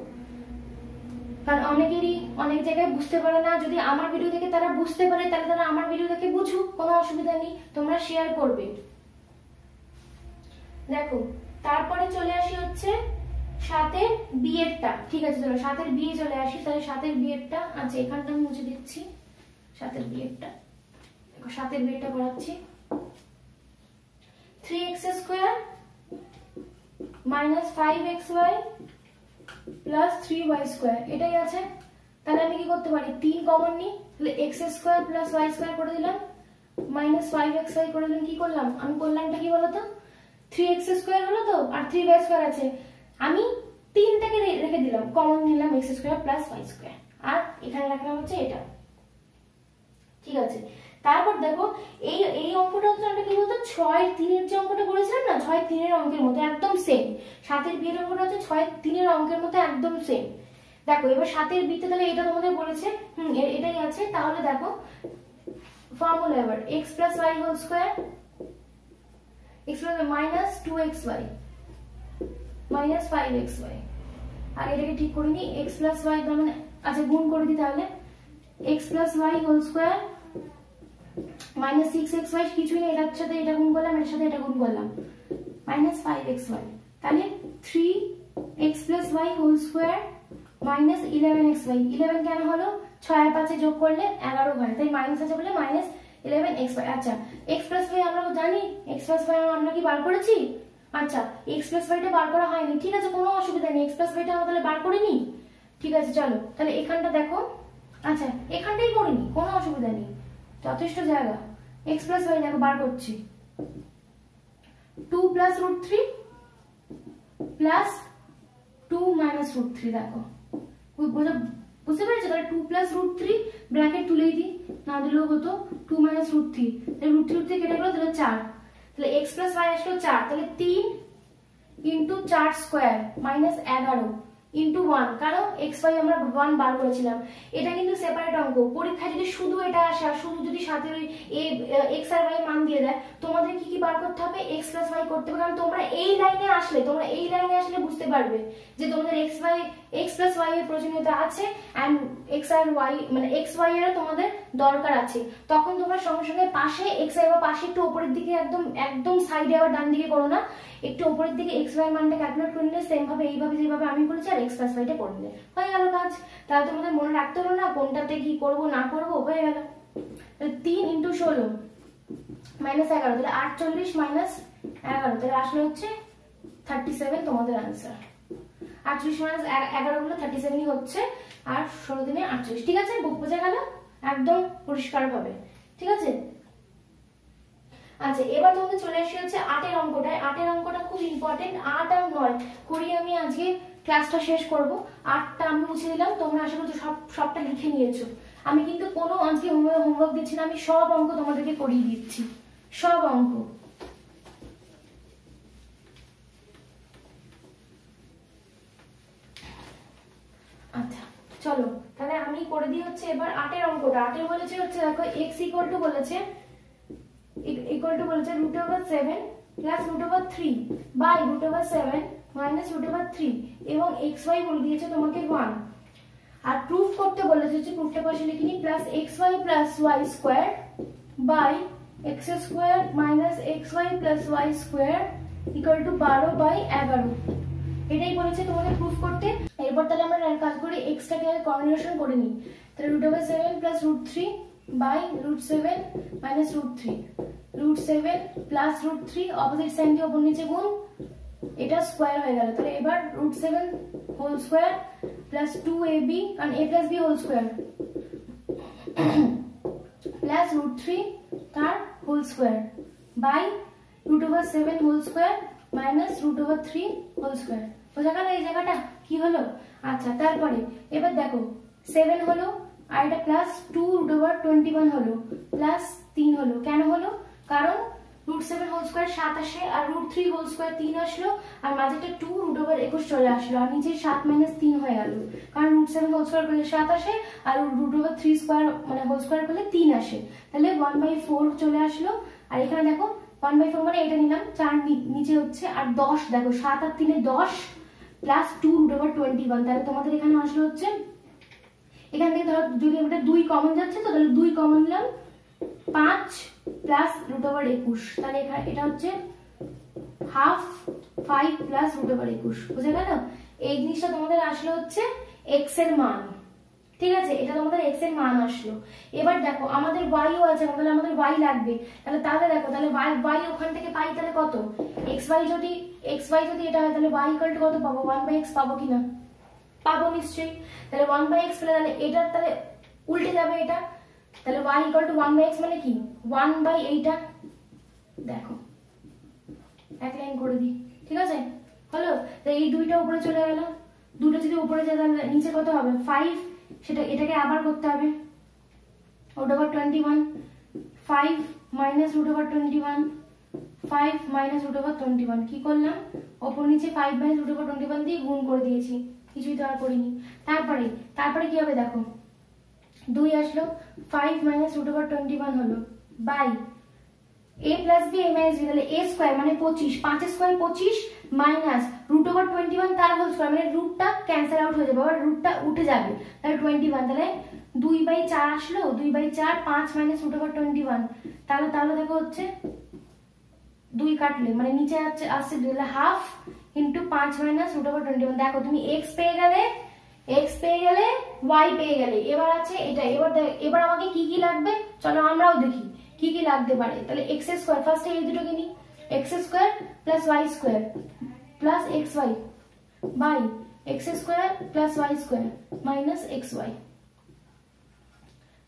কারণ অনেকেরই অনেক জায়গায় বুঝতে পারে না। যদি আমার ভিডিও দেখে তারা বুঝতে পারে তাহলে তারা আমার ভিডিও দেখে বুঝুক, কোনো অসুবিধা নেই, তোমরা শেয়ার করবে। দেখো তারপরে চলে আসি হচ্ছে 7 এর b এরটা, ঠিক আছে। চলো 7 এর b এ চলে আসি। তাহলে 7 এর b এরটা, আচ্ছা এখানটা আমি মুছে দিচ্ছি। 7 এর b এরটা দেখো, 7 এর b এরটা করাচ্ছি। 3x square minus 5xy plus 3y square, এটাই আছে। তাহলে আমি কি করতে পারি, 3 কমন নিই, তাহলে x square plus y square করে দিলাম, মাইনাস 5xy করে দিলাম। কি করলাম আমি, করলামটা কি বলতো, 3x স্কয়ার হলো তো, আর 3y স্কয়ার আছে, আমি 3 টাকে রেখে দিলাম, কমন নিলাম x square plus y square, আর এখানে রাখলাম হচ্ছে এটা, ঠিক আছে। তারপর দেখো এই অঙ্কটা হচ্ছে আমরা কি বলতো 6 এর 3 এর যে অঙ্কটা করেছিলাম না, 6 এর 3 এর অঙ্কের মতো একদম সেম। 7 এর b এর অঙ্কটা হচ্ছে 6 এর 3 এর অঙ্কের মতো একদম সেম। দেখো এবার 7 এর b তে তাহলে এটা তোমাদের বলেছে, এটাই আছে। তাহলে দেখো ফর্মুলা এবার x plus y whole square, x plus minus 2xy minus 5xy, আর এটাকে ঠিক করে নি, x প্লাস y মানে আচ্ছা গুণ করে দিই, তাহলে x plus y whole square minus 6xy, কিছুই নেই, এটার সাথে এটা গুণ করলাম, এর সাথে এটা গুণ করলাম, মাইনাস 5xy, তাহলে 3x plus y whole square minus 11xy। 11 কেন হলো, 6 আর 5 এ যোগ করলে 11 হয়, তাই মাইনাস আছে বলে মাইনাস 11xy। আচ্ছা x প্লাস y আমরা জানি, x প্লাস y আমরা কি বার করেছি, আচ্ছা x প্লাস y টা বার করা হয়নি, ঠিক আছে কোনো অসুবিধা নেই, x প্লাস y টা আমরা তাহলে বার করে নিই, ঠিক আছে। চলো তাহলে এখানটা দেখো, আচ্ছা এখানটাই করে নিই, কোনো অসুবিধা নেই, যথেষ্ট জায়গা। x প্লাস y দেখো বার করছি, 2 plus root 3 plus 2 minus root 3, দেখো বুঝতে পেরেছো। তাহলে 2 প্লাস রুট 3 ব্র্যাকেট তুলেই দিই, না দিলেও হতো, 2 মাইনাস রুট 3, তাহলে রুট 3 কেটে গেল, তাহলে 4, তাহলে x প্লাস y আসলো 4, তাহলে 3 ইন্টু 4 স্কয়ার মাইনাস 11 ইন্টু 1, কারণ xy আমরা 1 বার করেছিলাম। এটা কিন্তু সেপারেট অঙ্ক, পরীক্ষায় যদি শুধু এটা আসে আর শুধু যদি সাথে x আর y মান দিয়ে দেয়, তোমাদের কি কি বার করতে হবে, x প্লাস y করতে হবে, কারণ তোমরা এই লাইনে আসলে বুঝতে পারবে যে তোমাদের x প্লাস y এর প্রয়োজনীয়তা আছে, এন্ড x আর y মানে x y এর তোমাদের দরকার আছে। তখন তোমরা সঙ্গে সঙ্গে পাশে x y বা পাশে একটু উপরের দিকে একদম সাইডে আবার ডান দিকে করো না, একটু উপরের দিকে x y মানটা ক্যালকুলেট করে নিলে সেম ভাবে এইভাবে যেভাবে আমি করেছি আর x প্লাস y টা করে নিলে হয়ে গেল কাজ। তাহলে তোমাদের মনে রাখতে হলো না কোনটাতে কি করব না করব, হয়ে গেল। 3 ইন্টু 16 মাইনাস 11, তাহলে 48 মাইনাস 11, তাহলে আসলে হচ্ছে 37 তোমাদের आंसर। 48 মাইনাস 11 গুলো 37ই হচ্ছে, আর 16 দিনে 48, ঠিক আছে, বোঝা গেল একদম পরিষ্কার ভাবে, ঠিক আছে। আচ্ছা এবার তোমাদের চলে আসি হচ্ছে 8 এর অঙ্কটা। 8 এর অঙ্কটা খুব ইম্পর্টেন্ট, 8 আর 9 করি আমি আজকে ক্লাসটা শেষ করব। 8টা আমি মুছে দিলাম, তোমরা আশা করি সবটা লিখে নিয়েছো। আমি কিন্তু কোনো আজকে হোমওয়ার্ক দিচ্ছি না, আমি সব অঙ্ক তোমাদেরকে করিয়ে দিচ্ছি, সব অঙ্ক। আচ্ছা চলো তাহলে আমি করে দিই হচ্ছে এবার 8 এর অঙ্কটা। 8 এর বলেছে হচ্ছে দেখো x বলেছে √7 প্লাস √3 বাই √7 মাইনাস √3 এবং xy বলে দিয়েছে তোমাকে 1, আর প্রুফ করতে বলেছে যে প্রুফটা পাশে লিখে নি, plus xy plus y square by x square minus xy plus y square equal to 12/11, এটাই বলেছে তোমাদের প্রুফ করতে। এরপর তাহলে আমরা কাজ করি x টাকে কম্বিনেশন করে নিই, তাহলে √7 plus √3 by √7 minus √3, √7 plus √3 opposite sign দিয়ে উপর নিচে গুণ এটা স্কোয়ার হয়ে গেল। তাহলে এবার √7 হোল স্কোয়ার প্লাস 2ab, কারণ a plus b whole square, plus √3 তার whole square by √7 whole square minus √3 whole square. বোঝা গেল এই জায়গাটা কি হলো? আচ্ছা, তারপরে এবার দেখো 7 হলো আর এটা প্লাস 2√21 হলো প্লাস 3 হলো। কেন হলো? কারণ √7 হোল স্কোয়ার 7 আসে আর √3 হোল স্কোয়ার 3 আসলো আর মাঝেটা 2√21 চলে আসলো আর নিচে 7 - 3 হয়ে গেল, কারণ √7 হোল স্কোয়ার করলে 7 আসে আর √3 স্কোয়ার মানে হোল স্কোয়ার করলে 3 আসে। তাহলে 1/4 চলে আসলো। আর এখানে দেখো 1/4 মানে এটা নিলাম 4 নিচে হচ্ছে আর 10, দেখো 7 আর 3 10 প্লাস 2√21, তাহলে তোমাদের এখানে আসলো হচ্ছে, এখান থেকে ধরো যদি আমরা 2 কমন যাচ্ছে তো তাহলে 2 কমন নিলাম 5 প্লাস √21, তাহলে এখানে এটা হচ্ছে হাফ 5 প্লাস √21। বুঝে গেল? এই জিনিসটা তোমাদের আসলো হচ্ছে x এর মান, ঠিক আছে? এটা তোমাদের x এর মান আসলো। এবার দেখো আমাদের y ও আছে, তাহলে আমাদের y লাগবে। তাহলে দেখো তাহলে y ওখান থেকে পাই তাহলে কত? xy যদি এটা হয় তাহলে y = কত পাবো? 1/x পাবো কিনা? পাবো নিশ্চয়ই। তাহলে 1/x পেলে তাহলে এটা তাহলে উল্টে যাবে এটা, তাহলে y = 1/x মানে কি 1/8। দেখো এক লাইন করে দিই, ঠিক আছে? হলো? তো এই দুইটা উপরে চলে গেল, দুটো যদি উপরে যায় তাহলে নিচে কত হবে? 5, সেটা এটাকে আবার করতে হবে √21, 5 মাইনাস √21, 5 মাইনাস √21, কি করলাম? ওপর নিচে 5 মাইনাস √21 দিয়ে গুণ করে দিয়েছি, কিছুই তো আর করিনি। তারপরে কি হবে দেখো, 2 আসলো, 5 মাইনাস √21 হলো by a plus b a minus b, তাহলে a স্কয়ার মানে 25, 5 স্কয়ার 25 মাইনাস √21 তার হোল স্কয়ার, মানে রুটটা ক্যান্সেল আউট হয়ে যাবে আর রুটটা উঠে যাবে, তাহলে 21, তাহলে 2/4 আসলো, 2/4 5 মাইনাস √21, তাহলে দেখো হচ্ছে 2 কাটলে মানে নিচে আসছে তাহলে হাফ ইনটু 5 মাইনাস √21। দেখো তুমি x পেয়ে গেলে y পেয়ে গেলে। এবার আছে এটা, এবার আমাকে কি কি লাগবে চলো আমরাও দেখি কি কি লাগতে পারে। তাহলে x স্কয়ার, ফার্স্টে এই দুটোকে নিই, x square plus y square plus xy by x square plus y square minus xy।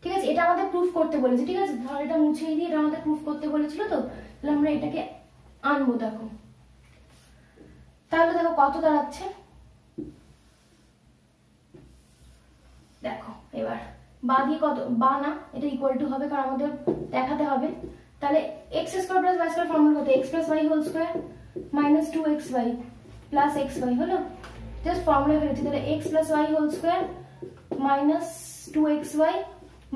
ঠিক আছে? এটা আমাদের প্রুফ করতে বলেছে, ঠিক আছে? ধর এটা মুছে দিয়ে এটা আমাদের প্রুফ করতে বলেছিল, তো তাহলে আমরা এটাকে আনবো। দেখো তাহলে দেখো কত দাঁড়াচ্ছে, দেখো এবার বা দিয়ে কত, বা না এটা ইকুয়াল টু হবে কারণ আমাদের দেখাতে হবে। তাহলে x square plus y square formula কত? x plus y whole square minus 2xy plus xy হলো, জাস্ট ফর্মুলা ফেলেছি। তাহলে x plus y whole square minus 2xy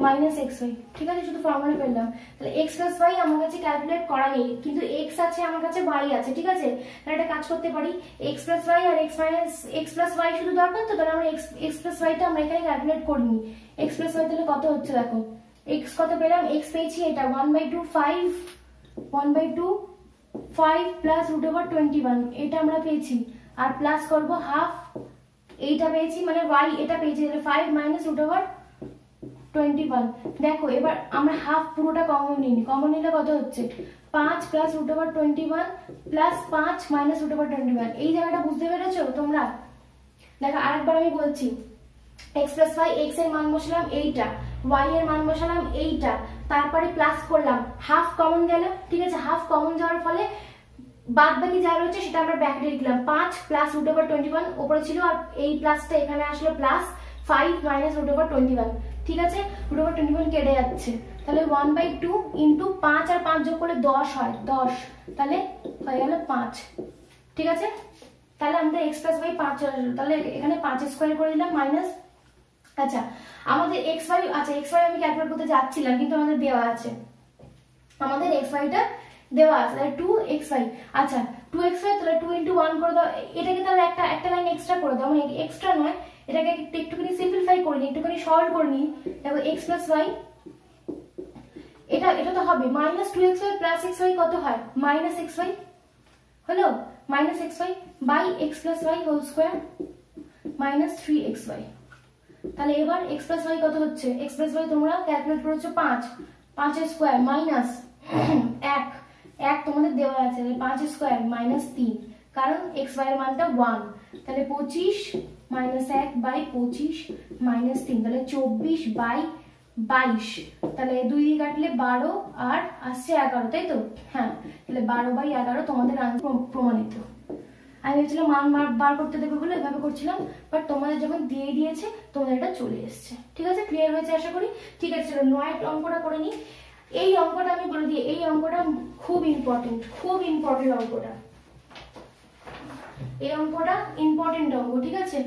minus xy, ঠিক আছে? শুধু ফর্মুলা ফেললাম। তাহলে x প্লাস y আমার কাছে ক্যালকুলেট করা নেই, কিন্তু x আছে আমার কাছে, y আছে, ঠিক আছে? তাহলে একটা কাজ করতে পারি, x প্লাস y আর x প্লাস y শুধু দরকার, তো তাহলে আমরা x প্লাস y টা আমরা এখানে ক্যালকুলেট করিনি। x প্লাস y তাহলে কত হচ্ছে দেখো, x কত পেলাম, x পেয়েছি এটা 1/2 5 প্লাস √21 এটা আমরা পেয়েছি, আর প্লাস করব হাফ এইটা পেয়েছি মানে y এটা পেয়েছি, তাহলে 5 মাইনাস √21। দেখো এবার আমরা হাফ পুরোটা কমন নিইনি, কমন নিলে কত হচ্ছে 5 প্লাস √21 প্লাস 5 মাইনাস √21। এই জায়গাটা বুঝতে পেরেছো তোমরা? দেখো আরেকবার আমি বলছি, x প্লাস y, x এর মান বসালাম এইটা, y এর মান বসালাম এইটা, তারপরে প্লাস করলাম, হাফ কমন গেল, ঠিক আছে? হাফ কমন যাওয়ার ফলে বাদ বাকি যা রয়েছে সেটা আমরা ব্র্যাকেটে লিখলাম, 5 প্লাস √21 উপরে ছিল আর এই প্লাসটা এখানে আসলো প্লাস 5 মাইনাস √21, ঠিক আছে? √21 কেটে যাচ্ছে, তাহলে 1/2 ইন্টু 5 আর 5 যোগ করলে 10 হয়, 10, তাহলে হয়ে গেল 5, ঠিক আছে? তাহলে আমাদের x প্লাস y 5 চলে আসলো, তাহলে এখানে 5 স্কয়ার করে দিলাম মাইনাস, আচ্ছা আমাদের xy, আচ্ছা xy আমি ক্যালকুলেট করতে যাচ্ছিলাম কিন্তু আমাদের দেওয়া আছে, আমাদের xy টা দেওয়া আছে, তাহলে 2xy, আচ্ছা 2xy তাহলে 2 × 1 করে দাও, এটাকে তাহলে একটা লাইন এক্সট্রা করে দাও, মানে এক্সট্রা নয়, এটাকে একটুখানি সিম্পলিফাই করে নিই, একটুখানি সরল করে নিই। দেখো x প্লাস y এটা তো হবে মাইনাস 2xy প্লাস xy কত হয় মাইনাস xy হলো, minus xy by x plus y whole square minus 3xy। তাহলে এবার x প্লাস y কত হচ্ছে, x প্লাস y তোমরা ক্যালকুলেট করেছো 5 এর স্কয়ার মাইনাস 1 তোমাদের দেওয়া আছে, 5 স্কয়ার মাইনাস 3, কারণ এক্স ওয়াই এর মানটা 1, তাহলে 25 মাইনাস 1 বাই 25 মাইনাস 3, তাহলে 24 বাই 22, তাহলে 2 দিয়ে কাটলে 12 আর আসছে 11, তাই তো? হ্যাঁ, তাহলে 12 বাই 11 তোমাদের আনসার প্রমাণিত। আমি ভেবেছিলাম মান বার করতে দেবে বলে এভাবে করছিলাম, বাট তোমাদের যখন দিয়ে দিয়েছে তোমাদের এটা চলে এসছে। ঠিক আছে, ক্লিয়ার হয়েছে আশা করি। ঠিক আছে, চলো 9 অঙ্কটা করে নিই। এই অঙ্কটা আমি বলে দিই, এই অঙ্কটা খুব ইম্পর্টেন্ট অঙ্কটা। এই অঙ্কটা ইম্পর্টেন্ট অঙ্ক, ঠিক আছে?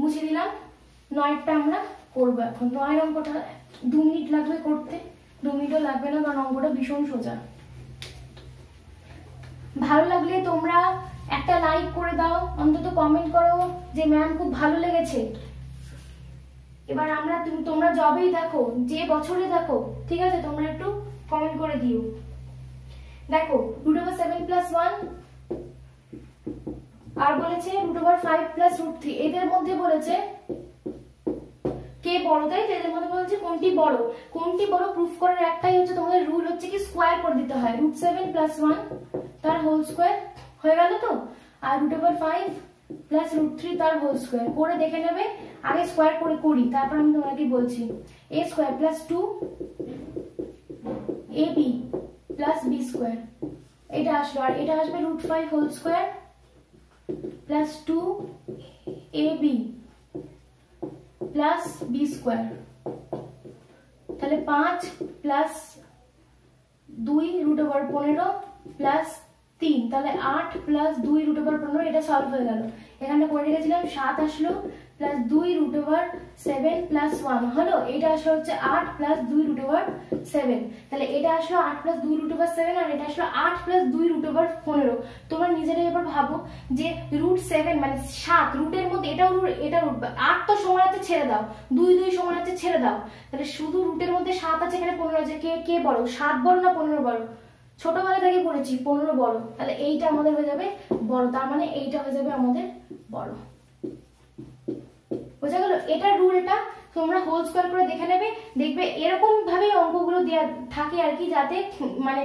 মুছে দিলাম। 9টা আমরা করবো এখন। 9 অঙ্কটা 2 মিনিট লাগবে করতে, 2 মিনিটও লাগবে না, কারণ অঙ্কটা ভীষণ সোজা। ভালো লাগলে তোমরা একটা লাইক করে দাও, অন্তত কমেন্ট করো যে ম্যাম খুব ভালো লেগেছে। এবার তোমরা যবেই দেখো, যে বছরে দেখো, ঠিক আছে, তোমরা একটু কমেন্ট করে দিও। দেখো √7 + 1 আর বলেছে √5 + √3, এদের মধ্যে বলেছে কে বড়, তাই তো? এদের মধ্যে বলেছে কোনটি বড় প্রুফ করার একটাই হচ্ছে তোমাদের রুল হচ্ছে কি স্কয়ার করে দিতে হয়। √7 + 1 তার হোল স্কয়ার হয়ে গেল তো, আর √5 + √3 তার হোল স্কয়ার করে দেখে নেবে। আগে স্কয়ার করে করি, তারপর আমি তোমাকে বলছি। a² + 2ab + b², এটা আসলো, আর এটা আসবে √5 হোল স্কয়ার + 2ab + b², তাহলে 5 + 2 √15 + 3, তাহলে 8 + 2 √15, এটা সলভ হয়ে গেল। এখানে করে রেখেছিলাম 7 আসলো + 2 √7 + 1 হলো, এটা আসলো হচ্ছে 8 + 2 √7, তাহলে এটা আসলো 8 + 2 √7, আর এটা আসলো 8 + 2 √15। তোমরা নিজেরাই এবার ভাবো যে √7 মানে 7, রুটের মধ্যে এটা 8 তো সমান আছে, ছেড়ে দাও, 2 2 সমান আছে, ছেড়ে দাও, তাহলে শুধু রুটের মধ্যে 7 আছে, এখানে 15 আছে, কে বড়? 7 বড় না 15 বড়? ছোটবেলা থেকে পড়েছি 15 বড়, তাহলে এইটা আমাদের হয়ে যাবে বড়, তার মানে এইটা হয়ে যাবে আমাদের বড়। বোঝা গেল? এটা রুল, এটা তোমরা হোল স্কয়ার করে দেখে নেবে, দেখবে এরকম ভাবে অঙ্কগুলো দেয়া থাকে আর কি, যাতে মানে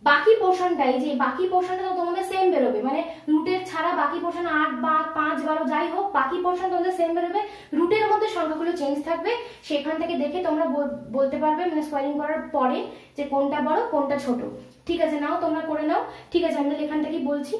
বাকি পোর্শনটাই, যে বাকি পোর্শনটা তো তোমাদের সেম বেরোবে, মানে রুটের ছাড়া বাকি পোর্শন 8 বা 5 12 যাই হোক, বাকি পোর্শন তোমাদের সেম বেরোবে, রুটের মধ্যে সংখ্যাগুলো চেঞ্জ থাকবে। সেখান থেকে দেখে তোমরা বলতে পারবে, মানে স্কোয়ারিং করার পরে, যে কোনটা বড় কোনটা ছোট। ঠিক আছে, নাও তোমরা করে নাও। ঠিক আছে, আমি এখান থেকেই বলছি।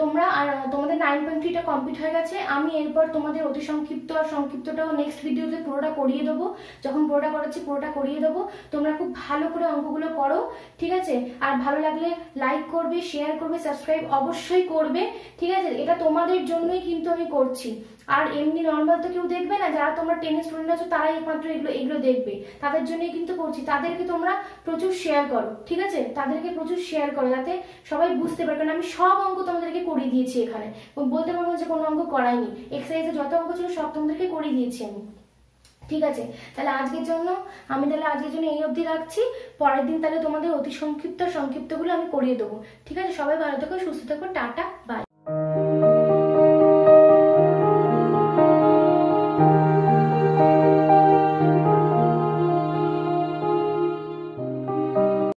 তোমরা আর তোমাদের 9.3টা কমপ্লিট হয়ে গেছে। আমি এরপর তোমাদের অতি সংক্ষিপ্ত আর সংক্ষিপ্তটাও নেক্সট ভিডিওতে পুরোটা করিয়ে দেবো, যখন পুরোটা করাচ্ছি পুরোটা করিয়ে দেবো। তোমরা খুব ভালো করে অঙ্কগুলো করো, ঠিক আছে? আর ভালো লাগলে লাইক করবে, শেয়ার করবে, সাবস্ক্রাইব অবশ্যই করবে, ঠিক আছে? এটা তোমাদের জন্যই কিন্তু আমি করছি, আর এমনি নর্মাল তো কেউ দেখবে না। যারা তোমরা 10 স্টুডেন্ট আছো তারাই একমাত্র এগুলো দেখবে, তাদের জন্যই কিন্তু করছি। তাদেরকে তোমরা প্রচুর শেয়ার করো, ঠিক আছে? তাদেরকে প্রচুর শেয়ার করো, যাতে সবাই বুঝতে পারে, কারণ আমি সব অঙ্ক তোমাদেরকে করিয়ে দিয়েছি এখানে, বলতে পারবো যে কোনো অঙ্ক করাইনি। এক্সারসাইজে যত অঙ্ক ছিল সব তোমাদেরকে করিয়ে দিয়েছি আমি, ঠিক আছে? তাহলে আজকের জন্য এই অবধি রাখছি। পরের দিন তাহলে তোমাদের অতি সংক্ষিপ্তগুলো আমি করিয়ে দেবো, ঠিক আছে? সবাই ভালো থেকো, সুস্থ থেকো, টাটা, বাই।